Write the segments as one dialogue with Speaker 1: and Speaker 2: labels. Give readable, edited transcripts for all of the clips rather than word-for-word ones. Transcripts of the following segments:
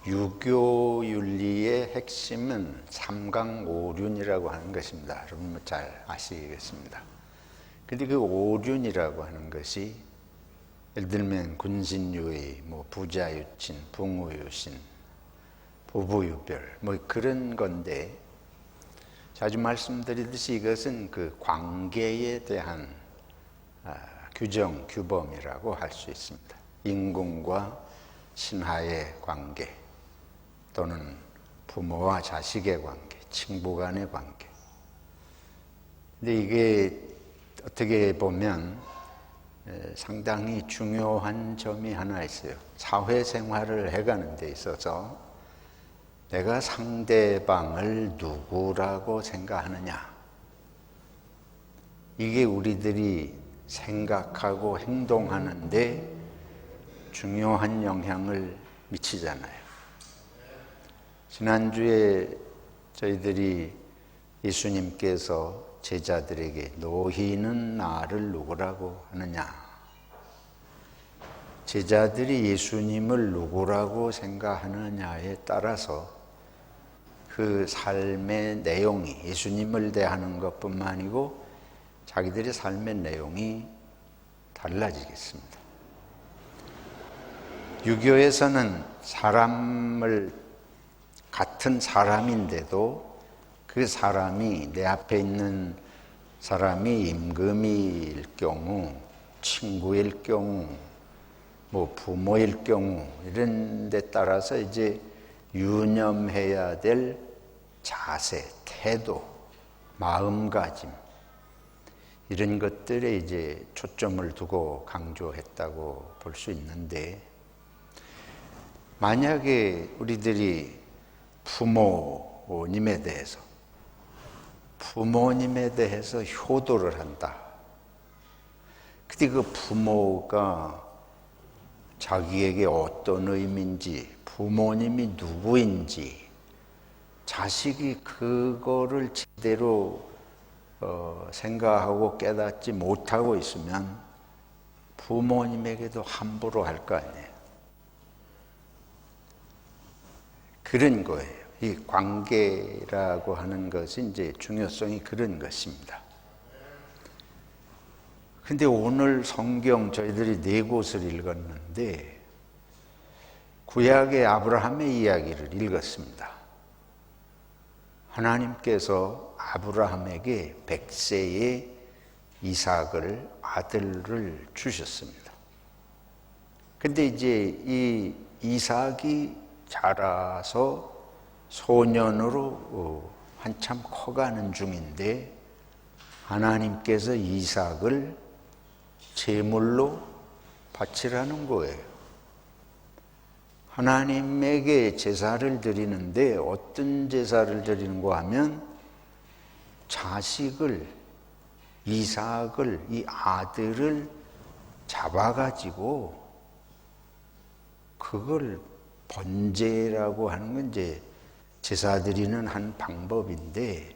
Speaker 1: 유교 윤리의 핵심은 삼강오륜이라고 하는 것입니다. 여러분 잘 아시겠습니다. 근데 그 오륜이라고 하는 것이 예를 들면 군신유의, 부자유친, 붕우유신, 부부유별 그런 건데, 자주 말씀드리듯이 이것은 그 관계에 대한 규정, 규범이라고 할 수 있습니다. 인군과 신하의 관계, 또는 부모와 자식의 관계, 친부 간의 관계. 근데 이게 어떻게 보면 상당히 중요한 점이 하나 있어요. 사회생활을 해가는 데 있어서 내가 상대방을 누구라고 생각하느냐, 이게 우리들이 생각하고 행동하는데 중요한 영향을 미치잖아요. 지난주에 저희들이 예수님께서 제자들에게 너희는 나를 누구라고 하느냐, 제자들이 예수님을 누구라고 생각하느냐에 따라서 그 삶의 내용이, 예수님을 대하는 것뿐만 아니고 자기들의 삶의 내용이 달라지겠습니다. 유교에서는 사람을, 같은 사람인데도 그 사람이, 내 앞에 있는 사람이 임금일 경우, 친구일 경우, 부모일 경우, 이런 데 따라서 이제 유념해야 될 자세, 태도, 마음가짐, 이런 것들에 이제 초점을 두고 강조했다고 볼 수 있는데, 만약에 우리들이 부모님에 대해서 효도를 한다. 근데 그 부모가 자기에게 어떤 의미인지, 부모님이 누구인지, 자식이 그거를 제대로 생각하고 깨닫지 못하고 있으면 부모님에게도 함부로 할 거 아니에요. 그런 거예요. 이 관계라고 하는 것이 이제 중요성이 그런 것입니다. 근데 오늘 성경 저희들이 4곳을 읽었는데, 구약의 아브라함의 이야기를 읽었습니다. 하나님께서 아브라함에게 100세의 이삭을, 아들을 주셨습니다. 근데 이제 이 이삭이 자라서 소년으로 한참 커가는 중인데, 하나님께서 이삭을 제물로 바치라는 거예요. 하나님에게 제사를 드리는데 어떤 제사를 드리는가 하면, 자식을, 이삭을, 이 아들을 잡아가지고 그걸 번제라고 하는 건 이제 제사 드리는 한 방법인데,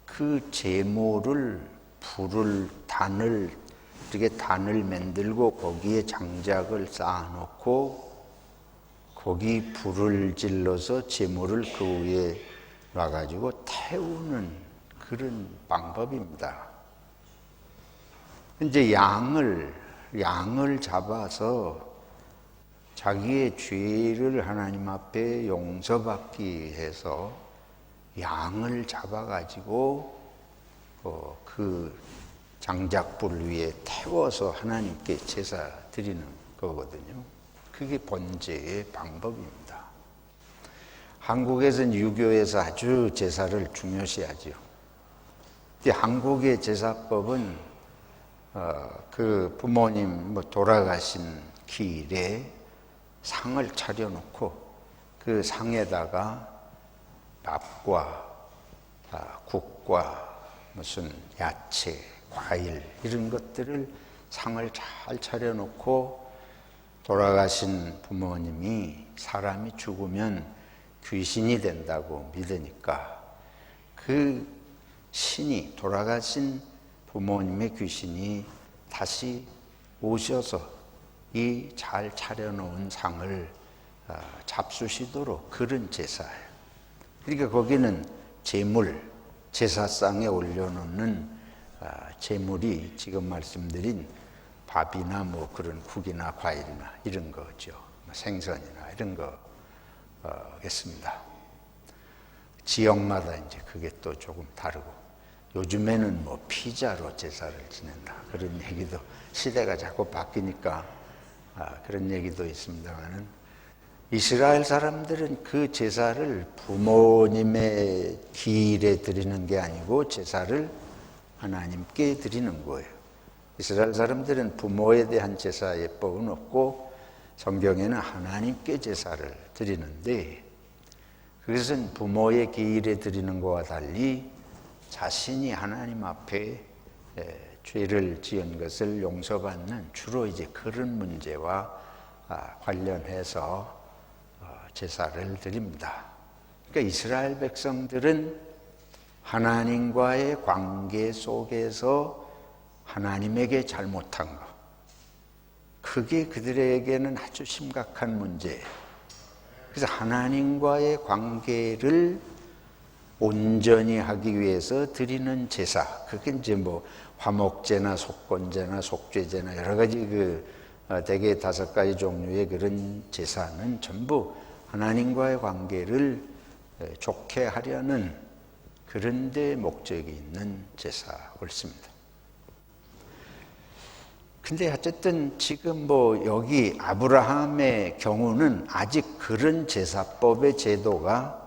Speaker 1: 그 제물을, 이렇게 단을 만들고 거기에 장작을 쌓아놓고 거기 불을 질러서 제물을 그 위에 놔가지고 태우는 그런 방법입니다. 이제 양을 잡아서 자기의 죄를 하나님 앞에 용서받기 위해서 양을 잡아가지고 그 장작불 위에 태워서 하나님께 제사 드리는 거거든요. 그게 번제의 방법입니다. 한국에서는 유교에서 아주 제사를 중요시하죠. 근데 한국의 제사법은 그 부모님 돌아가신 길에 상을 차려놓고 그 상에다가 밥과 국과 무슨 야채, 과일 이런 것들을 상을 잘 차려놓고, 돌아가신 부모님이, 사람이 죽으면 귀신이 된다고 믿으니까 그 신이, 돌아가신 부모님의 귀신이 다시 오셔서 이 잘 차려놓은 상을 잡수시도록 그런 제사예요. 그러니까 거기는 제물, 제사상에 올려놓는 제물이 지금 말씀드린 밥이나 뭐 그런 국이나 과일이나 이런 거죠. 생선이나 이런 거겠습니다. 지역마다 이제 그게 또 조금 다르고, 요즘에는 뭐 피자로 제사를 지낸다 그런 얘기도, 시대가 자꾸 바뀌니까 그런 얘기도 있습니다만은, 이스라엘 사람들은 그 제사를 부모님의 기일에 드리는 게 아니고 제사를 하나님께 드리는 거예요. 이스라엘 사람들은 부모에 대한 제사 예법은 없고 성경에는 하나님께 제사를 드리는데, 그것은 부모의 기일에 드리는 것과 달리 자신이 하나님 앞에 죄를 지은 것을 용서받는, 주로 이제 그런 문제와 관련해서 제사를 드립니다. 그러니까 이스라엘 백성들은 하나님과의 관계 속에서 하나님에게 잘못한 것, 그게 그들에게는 아주 심각한 문제예요. 그래서 하나님과의 관계를 온전히 하기 위해서 드리는 제사, 그게 이제 뭐 화목제나 속건제나 속죄제나 여러 가지 대개 5가지 종류의 그런 제사는 전부 하나님과의 관계를 좋게 하려는 그런 데 목적이 있는 제사 옳습니다. 근데 어쨌든 지금 뭐 여기 아브라함의 경우는 아직 그런 제사법의 제도가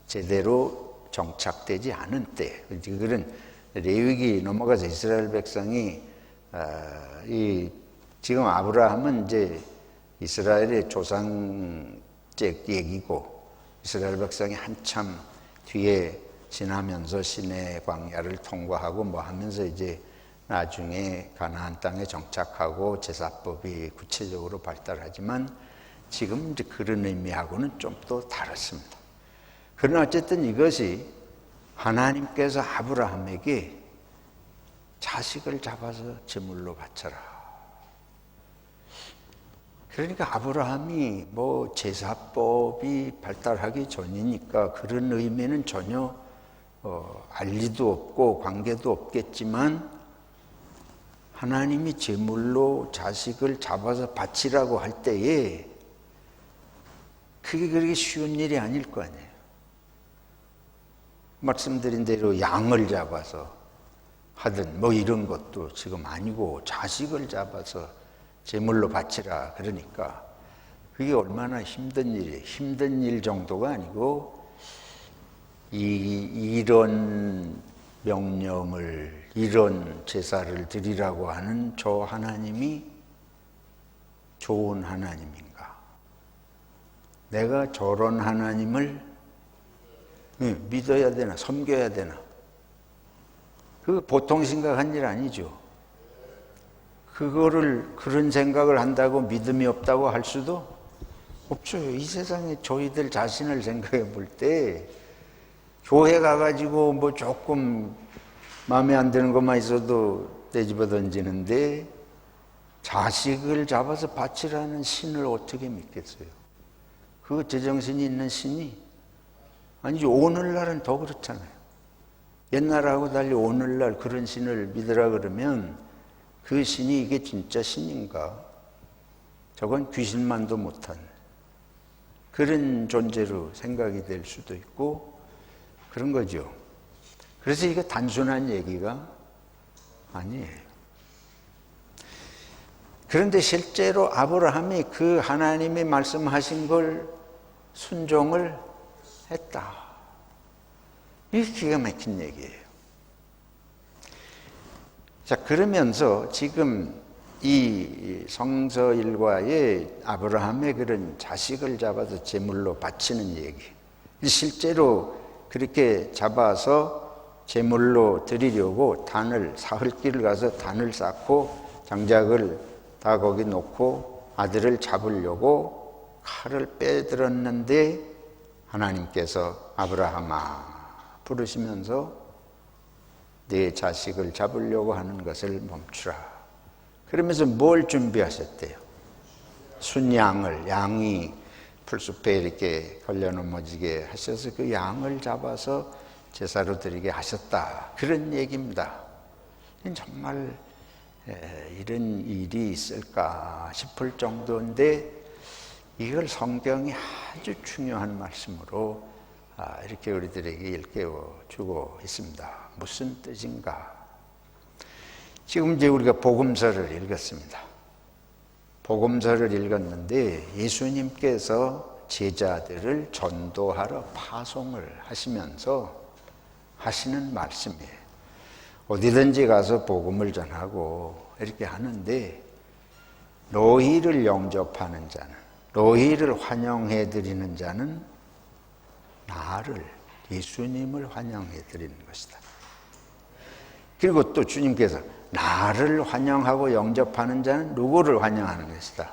Speaker 1: 제대로 정착되지 않은 때, 그런 레위기 넘어가서 이스라엘 백성이 지금 아브라함은 이제 이스라엘의 조상적 얘기고, 이스라엘 백성이 한참 뒤에 지나면서 시내 광야를 통과하고 뭐 하면서 이제 나중에 가나안 땅에 정착하고 제사법이 구체적으로 발달하지만, 지금 이제 그런 의미하고는 좀 또 다릅니다. 그러나 어쨌든 이것이 하나님께서 아브라함에게 자식을 잡아서 제물로 바쳐라. 그러니까 아브라함이 뭐 제사법이 발달하기 전이니까 그런 의미는 전혀 알 리도 없고 관계도 없겠지만, 하나님이 제물로 자식을 잡아서 바치라고 할 때에 그게 그렇게 쉬운 일이 아닐 거 아니에요. 말씀드린 대로 양을 잡아서 하든 뭐 이런 것도 지금 아니고 자식을 잡아서 제물로 바치라 그러니까 그게 얼마나 힘든 일이에요. 힘든 일 정도가 아니고 이런 명령을, 이런 제사를 드리라고 하는 저 하나님이 좋은 하나님인가? 내가 저런 하나님을 믿어야 되나? 섬겨야 되나? 그거 보통 생각한 일 아니죠. 그런 생각을 한다고 믿음이 없다고 할 수도 없어요. 이 세상에 저희들 자신을 생각해 볼 때 교회 가가지고 뭐 조금 마음에 안 드는 것만 있어도 떼집어 던지는데 자식을 잡아서 바치라는 신을 어떻게 믿겠어요? 그 제정신이 있는 신이 아니죠. 오늘날은 더 그렇잖아요. 옛날하고 달리 오늘날 그런 신을 믿으라 그러면 그 신이 이게 진짜 신인가? 저건 귀신만도 못한 그런 존재로 생각이 될 수도 있고 그런 거죠. 그래서 이게 단순한 얘기가 아니에요. 그런데 실제로 아브라함이 그 하나님이 말씀하신 걸 순종을 했다. 이게 기가 막힌 얘기예요. 자, 그러면서 지금 이 성서 일과에 아브라함의 그런 자식을 잡아서 제물로 바치는 얘기, 실제로 그렇게 잡아서 제물로 드리려고 사흘길을 가서 단을 쌓고 장작을 다 거기 놓고 아들을 잡으려고 칼을 빼들었는데 하나님께서 아브라함아 부르시면서 네 자식을 잡으려고 하는 것을 멈추라. 그러면서 뭘 준비하셨대요? 순양을, 양이 풀숲에 이렇게 걸려 넘어지게 하셔서 그 양을 잡아서 제사로 드리게 하셨다. 그런 얘기입니다. 정말 이런 일이 있을까 싶을 정도인데 이걸 성경이 아주 중요한 말씀으로 이렇게 우리들에게 일깨워 주고 있습니다. 무슨 뜻인가? 지금 이제 우리가 복음서를 읽었습니다. 복음서를 읽었는데 예수님께서 제자들을 전도하러 파송을 하시면서 하시는 말씀이에요. 어디든지 가서 복음을 전하고 이렇게 하는데 너희를 영접하는 자는, 너희를 환영해 드리는 자는 나를, 예수님을 환영해 드리는 것이다. 그리고 또 주님께서 나를 환영하고 영접하는 자는 누구를 환영하는 것이다?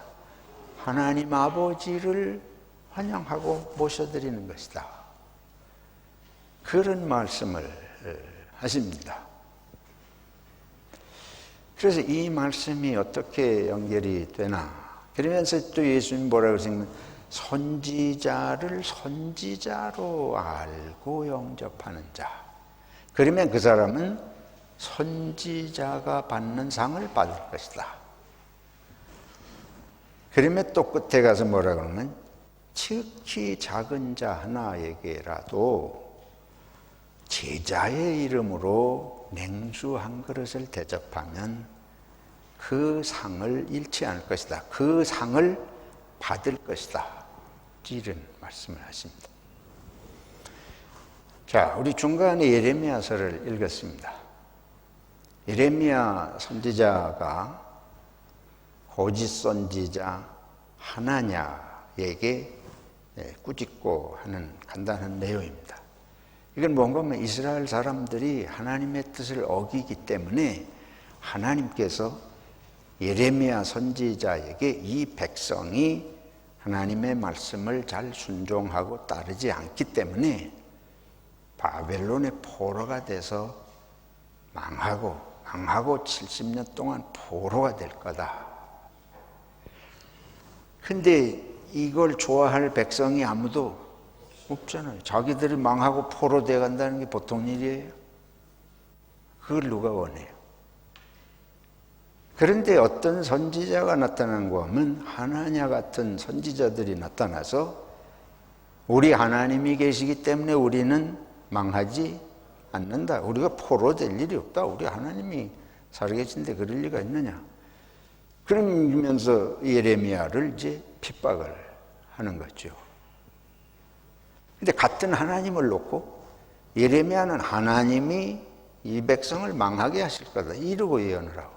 Speaker 1: 하나님 아버지를 환영하고 모셔드리는 것이다. 그런 말씀을 하십니다. 그래서 이 말씀이 어떻게 연결이 되나? 그러면서 또 예수님 뭐라고 하시냐면 선지자를 선지자로 알고 영접하는 자. 그러면 그 사람은 선지자가 받는 상을 받을 것이다. 그러면 또 끝에 가서 뭐라고 하면 특히 작은 자 하나에게라도 제자의 이름으로 냉수 한 그릇을 대접하면 그 상을 잃지 않을 것이다. 그 상을 받을 것이다. 이런 말씀을 하십니다. 자, 우리 중간에 예레미야서를 읽었습니다. 예레미야 선지자가 거짓 선지자 하나냐에게 꾸짖고 하는 간단한 내용입니다. 이건 뭔가 하면 이스라엘 사람들이 하나님의 뜻을 어기기 때문에 하나님께서 예레미야 선지자에게 이 백성이 하나님의 말씀을 잘 순종하고 따르지 않기 때문에 바벨론의 포로가 돼서 망하고 70년 동안 포로가 될 거다. 근데 이걸 좋아할 백성이 아무도 없잖아요. 자기들이 망하고 포로 돼 간다는 게 보통 일이에요. 그걸 누가 원해요? 그런데 어떤 선지자가 나타난고 하면 하나냐 같은 선지자들이 나타나서 우리 하나님이 계시기 때문에 우리는 망하지 않는다. 우리가 포로 될 일이 없다. 우리 하나님이 살아계신데 그럴 리가 있느냐. 그러면서 예레미야를 이제 핍박을 하는 거죠. 근데 같은 하나님을 놓고 예레미야는 하나님이 이 백성을 망하게 하실 거다 이러고 예언을 하고,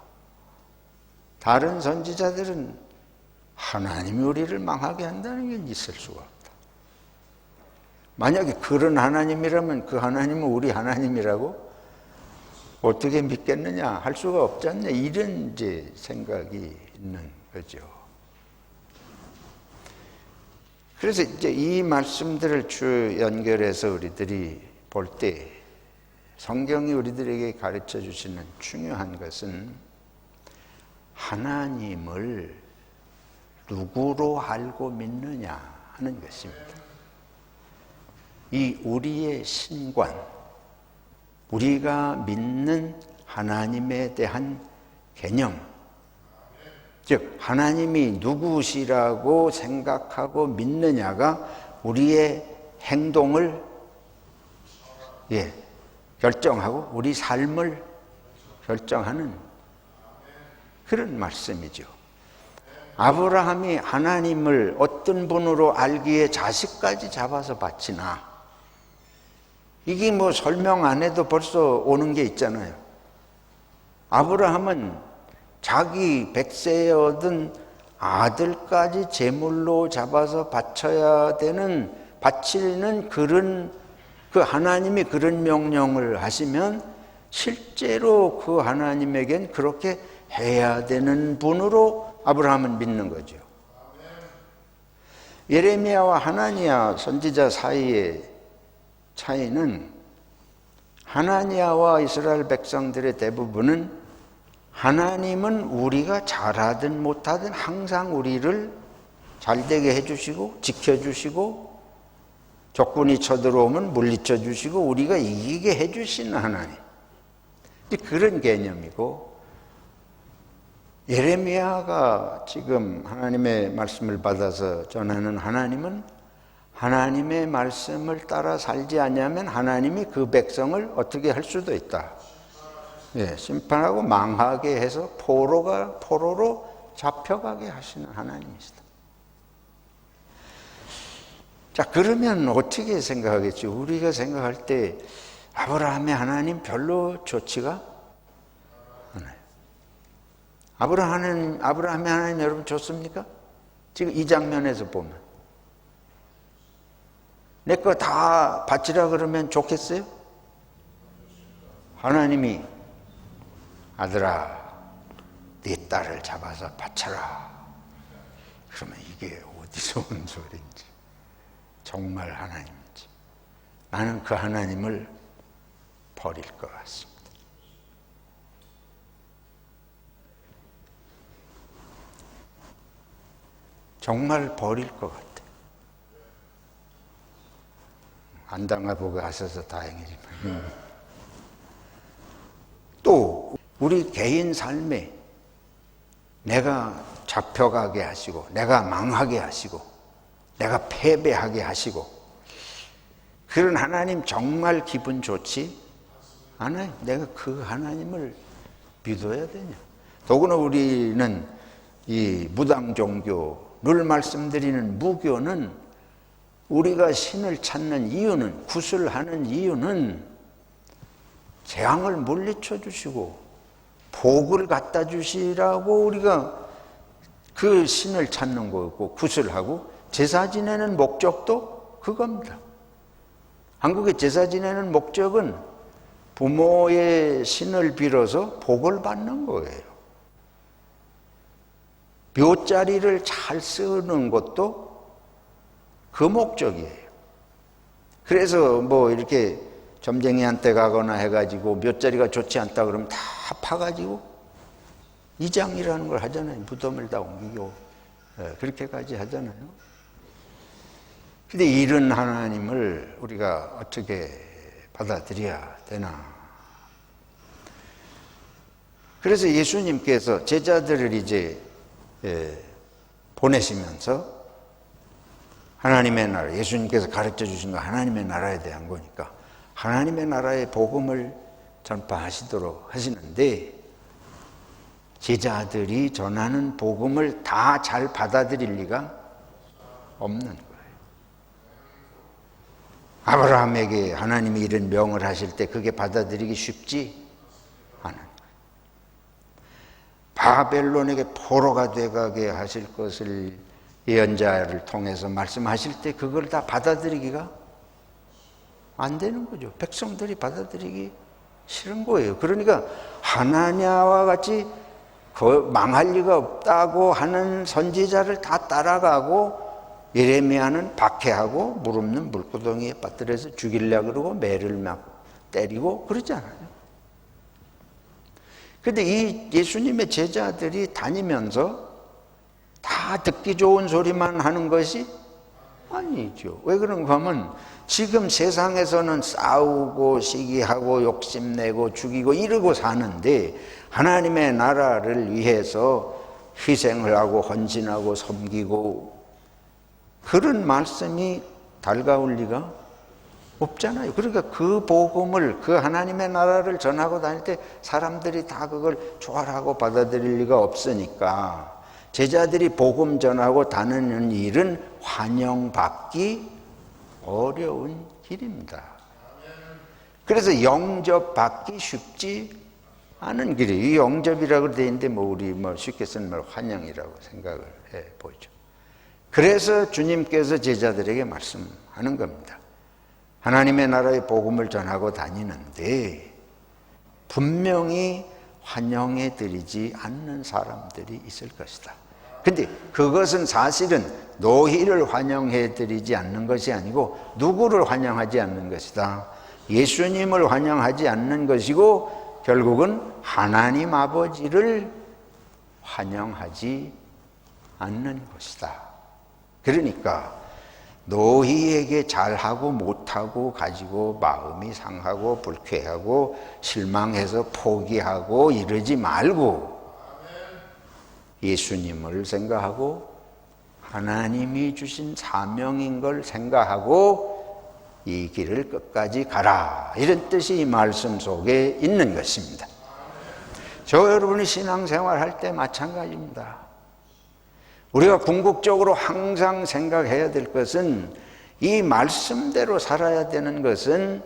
Speaker 1: 다른 선지자들은 하나님이 우리를 망하게 한다는 게 있을 수가 없다. 만약에 그런 하나님이라면 그 하나님은 우리 하나님이라고 어떻게 믿겠느냐 할 수가 없지 않냐, 이런 이제 생각이 있는 거죠. 그래서 이제 이 말씀들을 쭉 연결해서 우리들이 볼 때 성경이 우리들에게 가르쳐 주시는 중요한 것은 하나님을 누구로 알고 믿느냐 하는 것입니다. 이 우리의 신관, 우리가 믿는 하나님에 대한 개념, 즉 하나님이 누구시라고 생각하고 믿느냐가 우리의 행동을 결정하고 우리 삶을 결정하는 그런 말씀이죠. 아브라함이 하나님을 어떤 분으로 알기에 자식까지 잡아서 바치나, 이게 뭐 설명 안 해도 벌써 오는 게 있잖아요. 아브라함은 자기 백세에 얻은 아들까지 제물로 잡아서 바쳐야 되는, 바치는 그런, 그 하나님이 그런 명령을 하시면 실제로 그 하나님에겐 그렇게 해야 되는 분으로 아브라함은 믿는 거죠. 예레미야와 하나니야 선지자 사이의 차이는, 하나니야와 이스라엘 백성들의 대부분은 하나님은 우리가 잘하든 못하든 항상 우리를 잘 되게 해주시고 지켜주시고 적군이 쳐들어오면 물리쳐 주시고 우리가 이기게 해주시는 하나님, 그런 개념이고, 예레미야가 지금 하나님의 말씀을 받아서 전하는 하나님은 하나님의 말씀을 따라 살지 않으면 하나님이 그 백성을 어떻게 할 수도 있다. 예, 심판하고 망하게 해서 포로로 잡혀가게 하시는 하나님이시다. 자, 그러면 어떻게 생각하겠죠? 우리가 생각할 때 아브라함의 하나님 별로 좋지가 않아요. 아브라함의 하나님 여러분 좋습니까? 지금 이 장면에서 보면 내 거 다 바치라 그러면 좋겠어요? 하나님이 아들아 네 딸을 잡아서 바쳐라 그러면 이게 어디서 온 소리인지, 정말 하나님인지 나는 그 하나님을 버릴 것 같습니다. 정말 버릴 것 같아요. 안 당해보고 하셔서 다행이지만 또 우리 개인 삶에 내가 잡혀가게 하시고 내가 망하게 하시고 내가 패배하게 하시고 그런 하나님 정말 기분 좋지 않아요. 내가 그 하나님을 믿어야 되냐. 더구나 우리는 이 무당 종교, 늘 말씀드리는 무교는 우리가 신을 찾는 이유는, 구슬하는 이유는 재앙을 물리쳐 주시고 복을 갖다 주시라고 우리가 그 신을 찾는 거고 구슬하고, 제사 지내는 목적도 그겁니다. 한국의 제사 지내는 목적은 부모의 신을 빌어서 복을 받는 거예요. 묘자리를 잘 쓰는 것도 그 목적이에요. 그래서 뭐 이렇게 점쟁이한테 가거나 해가지고 묘자리가 좋지 않다 그러면 다 파가지고 이장이라는 걸 하잖아요. 무덤을 다 옮기고 그렇게까지 하잖아요. 근데 이런 하나님을 우리가 어떻게 받아들여야 되나. 그래서 예수님께서 제자들을 이제 보내시면서 하나님의 나라, 예수님께서 가르쳐 주신 거 하나님의 나라에 대한 거니까 하나님의 나라의 복음을 전파하시도록 하시는데, 제자들이 전하는 복음을 다 잘 받아들일 리가 없는 거예요. 아브라함에게 하나님이 이런 명을 하실 때 그게 받아들이기 쉽지 않은 거예요. 바벨론에게 포로가 돼가게 하실 것을 예언자를 통해서 말씀하실 때 그걸 다 받아들이기가 안 되는 거죠. 백성들이 받아들이기 싫은 거예요. 그러니까 하나냐와 같이 망할 리가 없다고 하는 선지자를 다 따라가고, 예레미야는 박해하고 무릎는 물구덩이에 빠뜨려서 죽이려고 그러고 매를 막 때리고 그러잖아요. 그런데 이 예수님의 제자들이 다니면서 다 듣기 좋은 소리만 하는 것이 아니죠. 왜 그런가 하면 지금 세상에서는 싸우고 시기하고 욕심내고 죽이고 이러고 사는데, 하나님의 나라를 위해서 희생을 하고 헌신하고 섬기고 그런 말씀이 달가울 리가 없잖아요. 그러니까 그 복음을, 그 하나님의 나라를 전하고 다닐 때 사람들이 다 그걸 좋아하고 받아들일 리가 없으니까 제자들이 복음 전하고 다니는 일은 환영받기 어려운 길입니다. 그래서 영접받기 쉽지 않은 길이에요. 이 영접이라고 되어 있는데 우리 쉽게 쓰는 말 환영이라고 생각을 해보죠. 그래서 주님께서 제자들에게 말씀하는 겁니다. 하나님의 나라의 복음을 전하고 다니는데 분명히 환영해 드리지 않는 사람들이 있을 것이다. 근데 그것은 사실은 너희를 환영해 드리지 않는 것이 아니고 누구를 환영하지 않는 것이다. 예수님을 환영하지 않는 것이고 결국은 하나님 아버지를 환영하지 않는 것이다. 그러니까 너희에게 잘하고 못하고 가지고 마음이 상하고 불쾌하고 실망해서 포기하고 이러지 말고 예수님을 생각하고 하나님이 주신 사명인 걸 생각하고 이 길을 끝까지 가라, 이런 뜻이 이 말씀 속에 있는 것입니다. 저 여러분이 신앙생활 할 때 마찬가지입니다. 우리가 궁극적으로 항상 생각해야 될 것은 이 말씀대로 살아야 되는 것은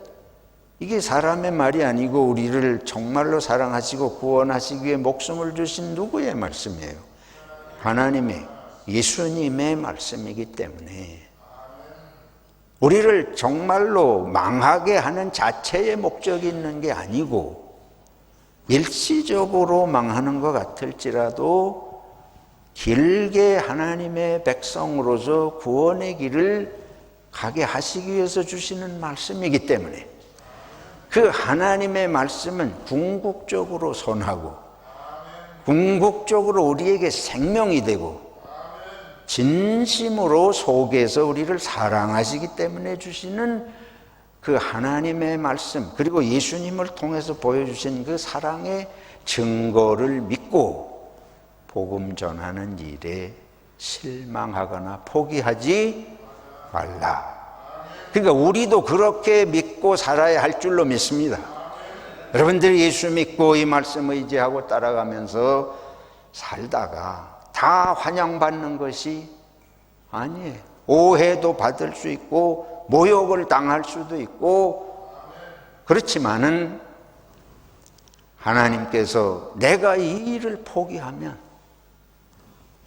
Speaker 1: 이게 사람의 말이 아니고 우리를 정말로 사랑하시고 구원하시기 위해 목숨을 주신 누구의 말씀이에요? 하나님의, 예수님의 말씀이기 때문에 우리를 정말로 망하게 하는 자체의 목적이 있는 게 아니고 일시적으로 망하는 것 같을지라도 길게 하나님의 백성으로서 구원의 길을 가게 하시기 위해서 주시는 말씀이기 때문에 그 하나님의 말씀은 궁극적으로 선하고 궁극적으로 우리에게 생명이 되고 진심으로 속에서 우리를 사랑하시기 때문에 주시는 그 하나님의 말씀, 그리고 예수님을 통해서 보여주신 그 사랑의 증거를 믿고 복음 전하는 일에 실망하거나 포기하지 말라. 그러니까 우리도 그렇게 믿고 살아야 할 줄로 믿습니다. 여러분들이 예수 믿고 이 말씀 의지하고 따라가면서 살다가 다 환영받는 것이 아니에요. 오해도 받을 수 있고 모욕을 당할 수도 있고, 그렇지만은 하나님께서 내가 이 일을 포기하면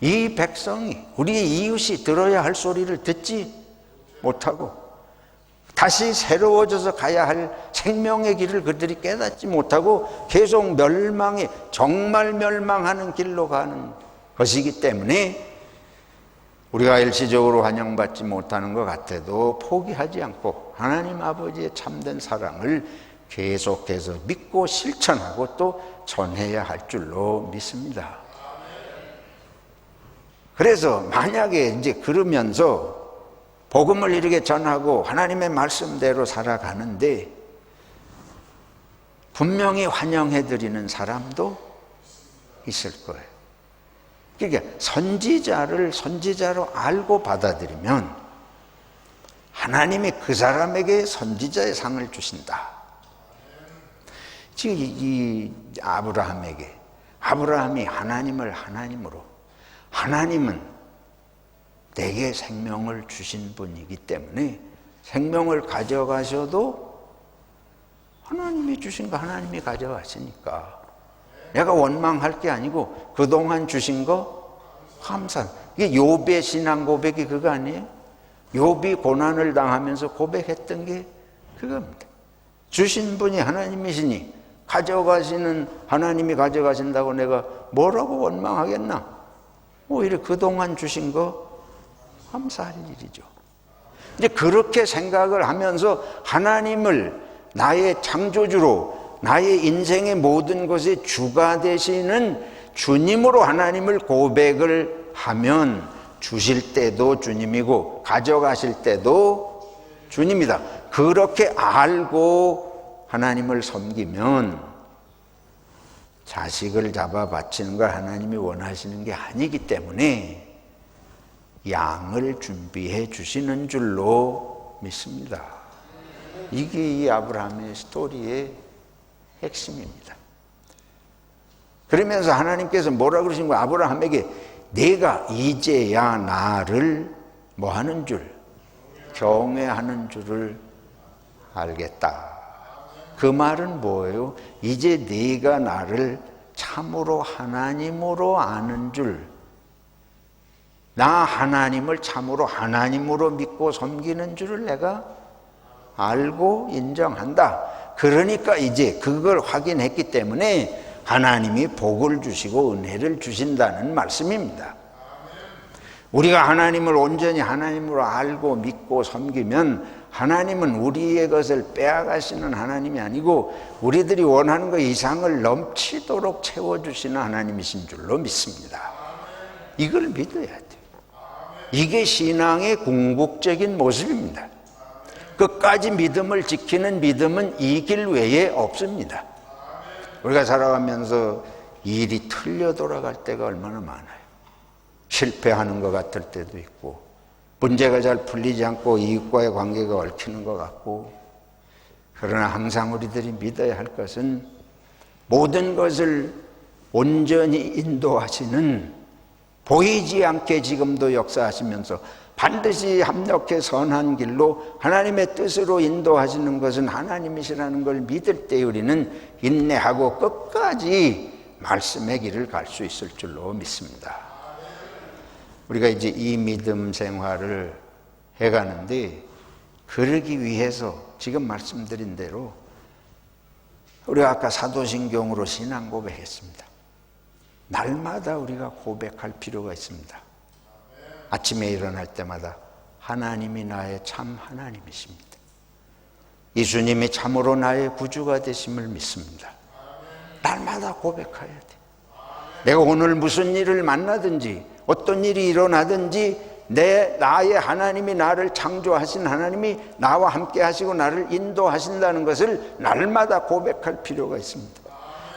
Speaker 1: 이 백성이, 우리의 이웃이 들어야 할 소리를 듣지 못하고 다시 새로워져서 가야 할 생명의 길을 그들이 깨닫지 못하고 계속 멸망에, 정말 멸망하는 길로 가는 것이기 때문에 우리가 일시적으로 환영받지 못하는 것 같아도 포기하지 않고 하나님 아버지의 참된 사랑을 계속해서 믿고 실천하고 또 전해야 할 줄로 믿습니다. 그래서 만약에 이제 그러면서 복음을 이렇게 전하고 하나님의 말씀대로 살아가는데 분명히 환영해드리는 사람도 있을 거예요. 그러니까 선지자를 선지자로 알고 받아들이면 하나님이 그 사람에게 선지자의 상을 주신다. 지금 이 아브라함에게, 아브라함이 하나님을 하나님으로, 하나님은 내게 생명을 주신 분이기 때문에 생명을 가져가셔도 하나님이 주신 거 하나님이 가져가시니까 내가 원망할 게 아니고 그동안 주신 거 감사. 이게 욥의 신앙 고백이 그거 아니에요? 욥이 고난을 당하면서 고백했던 게 그겁니다. 주신 분이 하나님이시니 가져가시는 하나님이 가져가신다고 내가 뭐라고 원망하겠나? 오히려 그동안 주신 거 감사할 일이죠. 이제 그렇게 생각을 하면서 하나님을 나의 창조주로, 나의 인생의 모든 것의 주가 되시는 주님으로 하나님을 고백을 하면 주실 때도 주님이고 가져가실 때도 주님이다. 그렇게 알고 하나님을 섬기면 자식을 잡아 바치는 걸 하나님이 원하시는 게 아니기 때문에 양을 준비해 주시는 줄로 믿습니다. 이게 이 아브라함의 스토리의 핵심입니다. 그러면서 하나님께서 뭐라 그러신 거예요? 아브라함에게 내가 이제야 나를 뭐 하는 줄? 경외하는 줄을 알겠다. 그 말은 뭐예요? 이제 네가 나를 참으로 하나님으로 아는 줄, 나 하나님을 참으로 하나님으로 믿고 섬기는 줄을 내가 알고 인정한다. 그러니까 이제 그걸 확인했기 때문에 하나님이 복을 주시고 은혜를 주신다는 말씀입니다. 우리가 하나님을 온전히 하나님으로 알고 믿고 섬기면 하나님은 우리의 것을 빼앗가시는 하나님이 아니고 우리들이 원하는 것 이상을 넘치도록 채워주시는 하나님이신 줄로 믿습니다. 이걸 믿어야 돼요. 이게 신앙의 궁극적인 모습입니다. 끝까지 믿음을 지키는 믿음은 이 길 외에 없습니다. 우리가 살아가면서 일이 틀려 돌아갈 때가 얼마나 많아요. 실패하는 것 같을 때도 있고, 문제가 잘 풀리지 않고 이웃과의 관계가 얽히는 것 같고, 그러나 항상 우리들이 믿어야 할 것은 모든 것을 온전히 인도하시는, 보이지 않게 지금도 역사하시면서 반드시 합력해 선한 길로 하나님의 뜻으로 인도하시는 것은 하나님이시라는 걸 믿을 때 우리는 인내하고 끝까지 말씀의 길을 갈 수 있을 줄로 믿습니다. 우리가 이제 이 믿음 생활을 해가는데, 그러기 위해서 지금 말씀드린 대로 우리가 아까 사도신경으로 신앙 고백했습니다. 날마다 우리가 고백할 필요가 있습니다. 아침에 일어날 때마다 하나님이 나의 참 하나님이십니다. 예수님이 참으로 나의 구주가 되심을 믿습니다. 날마다 고백해야 돼. 내가 오늘 무슨 일을 만나든지 어떤 일이 일어나든지 나의 하나님이, 나를 창조하신 하나님이 나와 함께 하시고 나를 인도하신다는 것을 날마다 고백할 필요가 있습니다.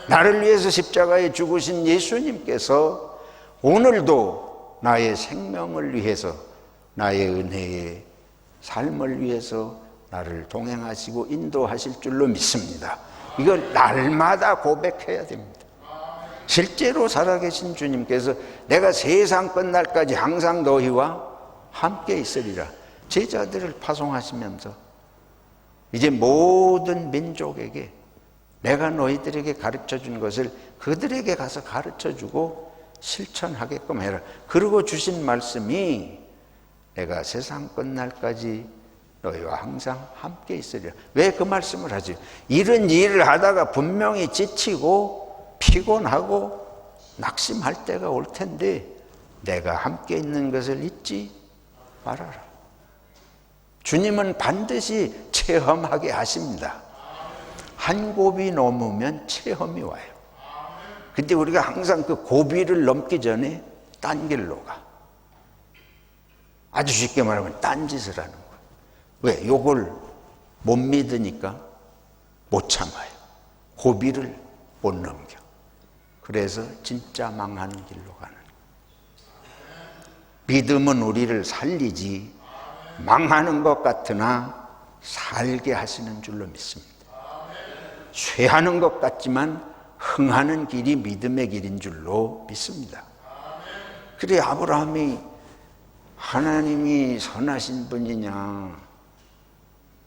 Speaker 1: 나를 위해서 십자가에 죽으신 예수님께서 오늘도 나의 생명을 위해서, 나의 은혜의 삶을 위해서 나를 동행하시고 인도하실 줄로 믿습니다. 이걸 날마다 고백해야 됩니다. 실제로 살아계신 주님께서 내가 세상 끝날까지 항상 너희와 함께 있으리라, 제자들을 파송하시면서 이제 모든 민족에게 내가 너희들에게 가르쳐준 것을 그들에게 가서 가르쳐주고 실천하게끔 해라. 그리고 주신 말씀이 내가 세상 끝날까지 너희와 항상 함께 있으리라. 왜 그 말씀을 하지? 이런 일을 하다가 분명히 지치고 피곤하고 낙심할 때가 올 텐데 내가 함께 있는 것을 잊지 말아라. 주님은 반드시 체험하게 하십니다. 한 고비 넘으면 체험이 와요. 근데 우리가 항상 그 고비를 넘기 전에 딴 길로 가. 아주 쉽게 말하면 딴짓을 하는 거예요. 왜? 요걸 못 믿으니까 못 참아요. 고비를 못 넘겨. 그래서 진짜 망하는 길로 가는 거예요. 믿음은 우리를 살리지 망하는 것 같으나 살게 하시는 줄로 믿습니다. 쇠하는 것 같지만 흥하는 길이 믿음의 길인 줄로 믿습니다. 그래, 아브라함이 하나님이 선하신 분이냐,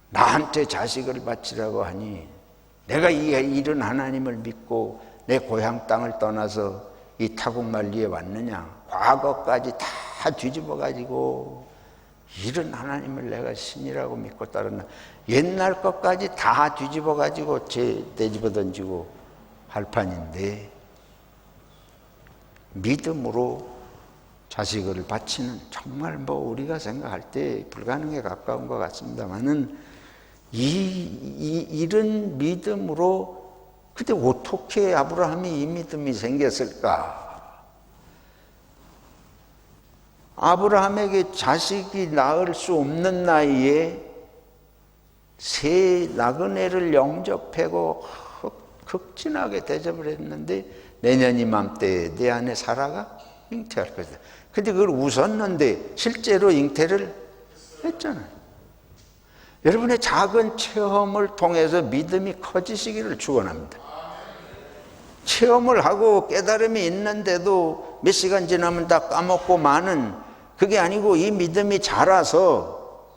Speaker 1: 나한테 자식을 바치라고 하니 내가 이 이른 하나님을 믿고 내 고향 땅을 떠나서 이 타국만리에 왔느냐, 과거까지 다 뒤집어 가지고 이런 하나님을 내가 신이라고 믿고 따르나, 옛날 것까지 다 뒤집어 가지고 되집어 던지고 할 판인데, 믿음으로 자식을 바치는, 정말 우리가 생각할 때 불가능에 가까운 것 같습니다만은 이런 믿음으로, 근데 어떻게 아브라함이 이 믿음이 생겼을까? 아브라함에게 자식이 낳을 수 없는 나이에 새 나그네를 영접하고 극진하게 대접을 했는데 내년 이맘때 내 아내 사라가 잉태할 것이다. 근데 그걸 웃었는데 실제로 잉태를 했잖아요. 여러분의 작은 체험을 통해서 믿음이 커지시기를 축원합니다. 체험을 하고 깨달음이 있는데도 몇 시간 지나면 다 까먹고 마는, 그게 아니고 이 믿음이 자라서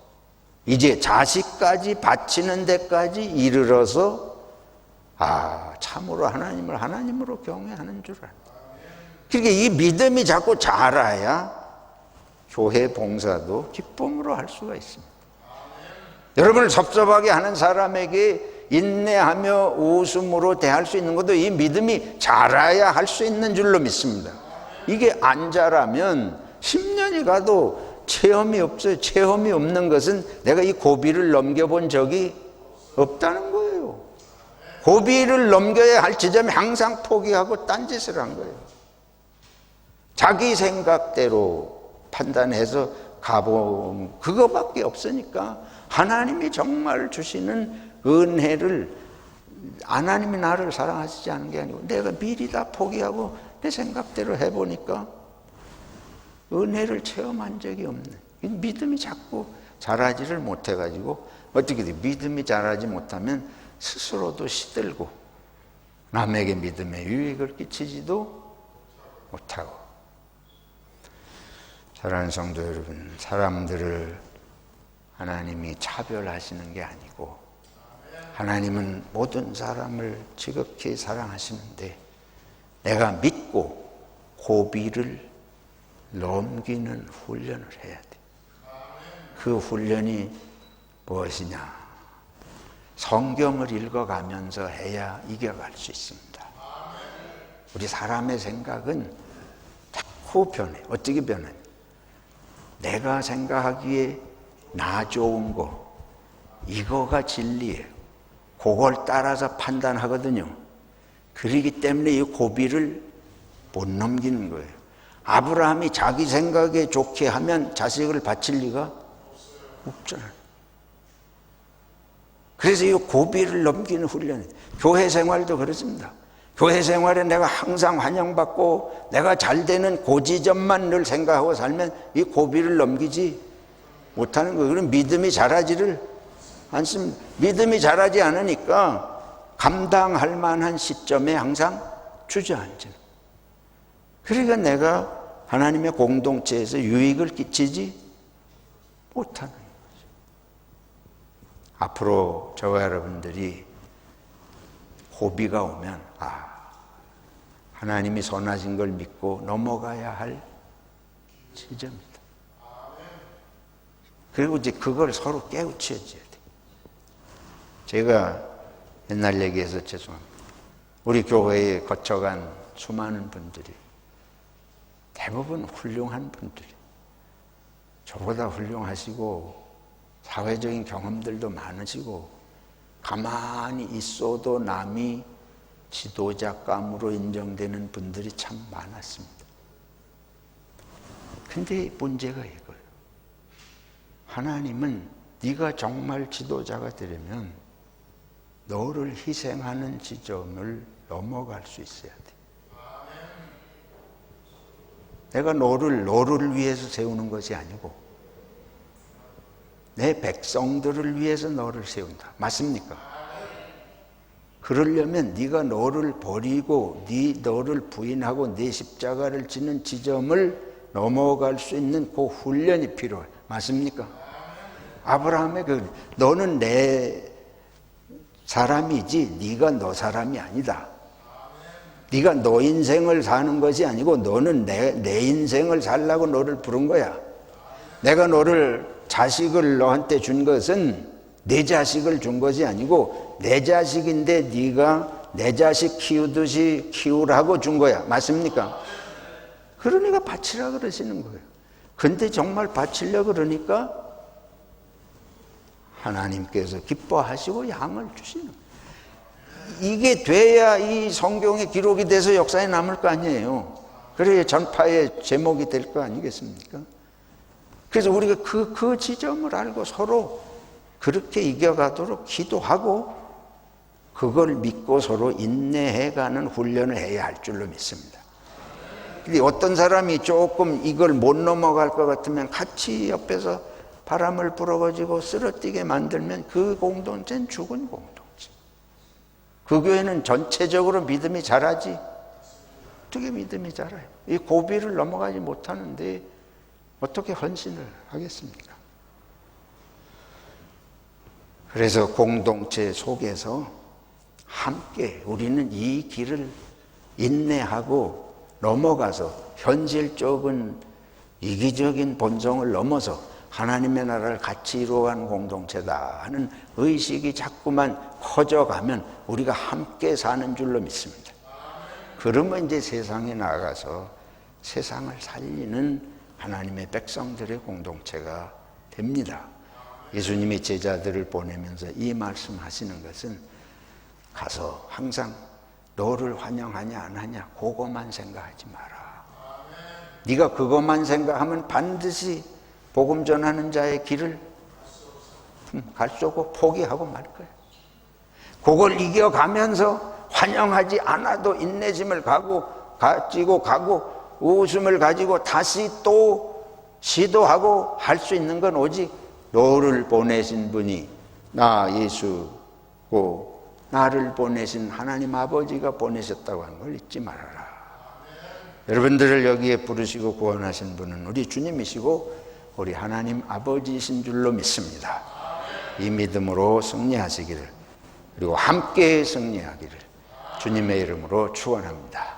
Speaker 1: 이제 자식까지 바치는 데까지 이르러서 참으로 하나님을 하나님으로 경외하는 줄 알아요. 그러니까 이 믿음이 자꾸 자라야 교회 봉사도 기쁨으로 할 수가 있습니다. 여러분을 섭섭하게 하는 사람에게 인내하며 웃음으로 대할 수 있는 것도 이 믿음이 자라야 할 수 있는 줄로 믿습니다. 이게 안 자라면 10년이 가도 체험이 없어요. 체험이 없는 것은 내가 이 고비를 넘겨본 적이 없다는 거예요. 고비를 넘겨야 할 지점에 항상 포기하고 딴짓을 한 거예요. 자기 생각대로 판단해서 가본 그거밖에 없으니까 하나님이 정말 주시는 은혜를, 하나님이 나를 사랑하시지 않은 게 아니고 내가 미리 다 포기하고 내 생각대로 해보니까 은혜를 체험한 적이 없네. 믿음이 자꾸 자라지를 못해가지고 어떻게 돼? 믿음이 자라지 못하면 스스로도 시들고 남에게 믿음에 유익을 끼치지도 못하고. 사랑하는 성도 여러분, 사람들을 하나님이 차별하시는 게 아니고 하나님은 모든 사람을 지극히 사랑하시는데 내가 믿고 고비를 넘기는 훈련을 해야 돼. 그 훈련이 무엇이냐? 성경을 읽어가면서 해야 이겨갈 수 있습니다. 우리 사람의 생각은 자꾸 변해. 어떻게 변해? 내가 생각하기에 나 좋은 거, 이거가 진리예요. 그걸 따라서 판단하거든요. 그러기 때문에 이 고비를 못 넘기는 거예요. 아브라함이 자기 생각에 좋게 하면 자식을 바칠 리가 없잖아요. 그래서 이 고비를 넘기는 훈련, 교회 생활도 그렇습니다. 교회 생활에 내가 항상 환영받고 내가 잘 되는 그 지점만 늘 생각하고 살면 이 고비를 넘기지 못하는 거예요. 그럼 믿음이 자라지를 않습니다. 믿음이 자라지 않으니까 감당할 만한 시점에 항상 주저앉아요. 그러니까 내가 하나님의 공동체에서 유익을 끼치지 못하는 거죠. 앞으로 저와 여러분들이 고비가 오면 하나님이 선하신 걸 믿고 넘어가야 할 지점이다. 그리고 이제 그걸 서로 깨우쳐줘야 돼. 제가 옛날 얘기해서 죄송합니다. 우리 교회에 거쳐간 수많은 분들이 대부분 훌륭한 분들이, 저보다 훌륭하시고 사회적인 경험들도 많으시고 가만히 있어도 남이 지도자감으로 인정되는 분들이 참 많았습니다. 근데 문제가 이거예요. 하나님은 네가 정말 지도자가 되려면 너를 희생하는 지점을 넘어갈 수 있어야 돼. 내가 너를 위해서 세우는 것이 아니고 내 백성들을 위해서 너를 세운다. 맞습니까? 그러려면 네가 너를 버리고 너를 부인하고 네 십자가를 지는 지점을 넘어갈 수 있는 그 훈련이 필요해. 맞습니까? 아브라함의 너는 내 사람이지 네가 너 사람이 아니다. 네가 너 인생을 사는 것이 아니고 너는 내 인생을 살라고 너를 부른 거야. 내가 너를 자식을 너한테 준 것은 내 자식을 준 것이 아니고 내 자식인데 네가 내 자식 키우듯이 키우라고 준 거야. 맞습니까? 그러니까 바치라 그러시는 거예요. 근데 정말 바치려 그러니까 하나님께서 기뻐하시고 양을 주시는 거예요. 이게 돼야 이 성경의 기록이 돼서 역사에 남을 거 아니에요. 그래야 전파의 제목이 될 거 아니겠습니까? 그래서 우리가 그 지점을 알고 서로 그렇게 이겨가도록 기도하고 그걸 믿고 서로 인내해가는 훈련을 해야 할 줄로 믿습니다. 근데 어떤 사람이 조금 이걸 못 넘어갈 것 같으면 같이 옆에서 바람을 불어가지고 쓰러뜨리게 만들면 그 공동체는 죽은 공동체. 그 교회는 전체적으로 믿음이 자라지 어떻게 믿음이 자라요? 이 고비를 넘어가지 못하는데 어떻게 헌신을 하겠습니까? 그래서 공동체 속에서 함께 우리는 이 길을 인내하고 넘어가서 현실적인 이기적인 본성을 넘어서 하나님의 나라를 같이 이루어가는 공동체다 하는 의식이 자꾸만 커져가면 우리가 함께 사는 줄로 믿습니다. 그러면 이제 세상에 나가서 세상을 살리는 하나님의 백성들의 공동체가 됩니다. 예수님이 제자들을 보내면서 이 말씀하시는 것은 가서 항상 너를 환영하냐 안 하냐 그것만 생각하지 마라. 네가 그것만 생각하면 반드시 복음 전하는 자의 길을 갈 수 없고 포기하고 말 거야. 그걸 이겨가면서 환영하지 않아도 인내심을 가지고 웃음을 가지고 다시 또 시도하고 할 수 있는 건 오직 너를 보내신 분이 나 예수고 나를 보내신 하나님 아버지가 보내셨다고 하는 걸 잊지 말아라. 여러분들을 여기에 부르시고 구원하신 분은 우리 주님이시고 우리 하나님 아버지이신 줄로 믿습니다. 이 믿음으로 승리하시기를, 그리고 함께 승리하기를 주님의 이름으로 축원합니다.